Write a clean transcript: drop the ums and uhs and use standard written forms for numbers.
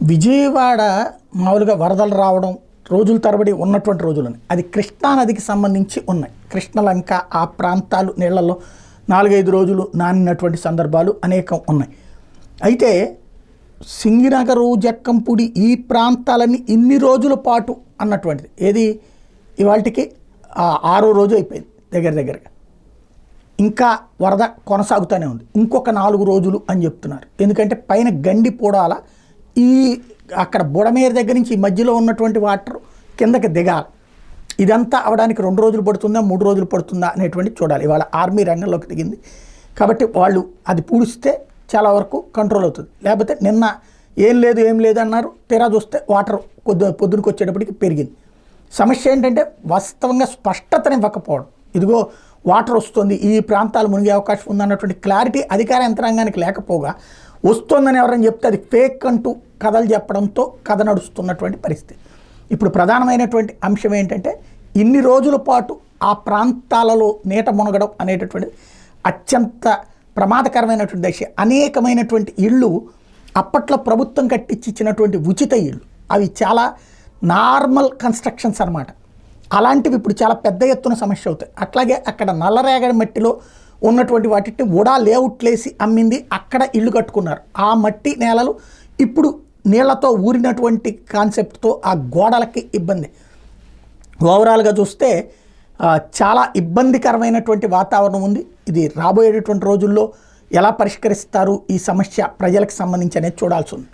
విజయవాడ మామూలుగా వరదలు రావడం రోజుల తరబడి ఉన్నటువంటి రోజులని అది కృష్ణానదికి సంబంధించి ఉన్నాయి. కృష్ణలంక ఆ ప్రాంతాలు నీళ్లలో 4-5 రోజులు నానినటువంటి సందర్భాలు అనేకం ఉన్నాయి. అయితే సింగినగరు, జక్కంపూడి ఈ ప్రాంతాలన్నీ ఇన్ని రోజుల పాటు అన్నటువంటిది ఏది ఇవాళకి 6వ రోజు అయిపోయింది దగ్గరగా. ఇంకా వరద కొనసాగుతూనే ఉంది. ఇంకొక 4 రోజులు అని చెప్తున్నారు. ఎందుకంటే పైన గండి పూడాల ఈ అక్కడ బుడమేరు దగ్గర నుంచి ఈ మధ్యలో ఉన్నటువంటి వాటర్ కిందకి దిగాలి. ఇదంతా అవడానికి 2 రోజులు పడుతుందా 3 రోజులు పడుతుందా అనేటువంటి చూడాలి. ఇవాళ ఆర్మీ రంగంలోకి దిగింది కాబట్టి వాళ్ళు అది పూడిస్తే చాలా వరకు కంట్రోల్ అవుతుంది. లేకపోతే నిన్న ఏం లేదు అన్నారు, తీరా చూస్తే వాటర్ పొద్దునకి వచ్చేటప్పటికి పెరిగింది. సమస్య ఏంటంటే వాస్తవంగా స్పష్టతని ఇవ్వకపోవడం. ఇదిగో వాటర్ వస్తుంది, ఈ ప్రాంతాలు మునిగే అవకాశం ఉందన్నటువంటి క్లారిటీ అధికార యంత్రాంగానికి లేకపోగా వస్తుందని ఎవరైనా చెప్తే అది ఫేక్ అంటూ కథలు చెప్పడంతో కథ నడుస్తున్నటువంటి పరిస్థితి. ఇప్పుడు ప్రధానమైనటువంటి అంశం ఏంటంటే ఇన్ని రోజుల పాటు ఆ ప్రాంతాలలో నీట మునగడం అనేటటువంటిది అత్యంత ప్రమాదకరమైనటువంటి దశ. అనేకమైనటువంటి ఇళ్ళు అప్పట్లో ప్రభుత్వం కట్టించినటువంటి ఉచిత ఇళ్ళు, అవి చాలా నార్మల్ కన్స్ట్రక్షన్స్ అన్నమాట. అలాంటివి ఇప్పుడు చాలా పెద్ద ఎత్తున సమస్య అవుతాయి. అట్లాగే అక్కడ నల్లరేగడి మట్టిలో ఉన్నటువంటి వాటిని ఉడా లేఅవుట్లేసి అమ్మింది, అక్కడ ఇళ్ళు కట్టుకున్నారు. ఆ మట్టి నేలలు ఇప్పుడు నీళ్లతో ఊరినటువంటి కాన్సెప్ట్తో ఆ గోడలకి ఇబ్బంది. ఓవరాల్గా చూస్తే చాలా ఇబ్బందికరమైనటువంటి వాతావరణం ఉంది. ఇది రాబోయేటటువంటి రోజుల్లో ఎలా పరిష్కరిస్తారు ఈ సమస్య ప్రజలకు సంబంధించి అనేది చూడాల్సి ఉంది.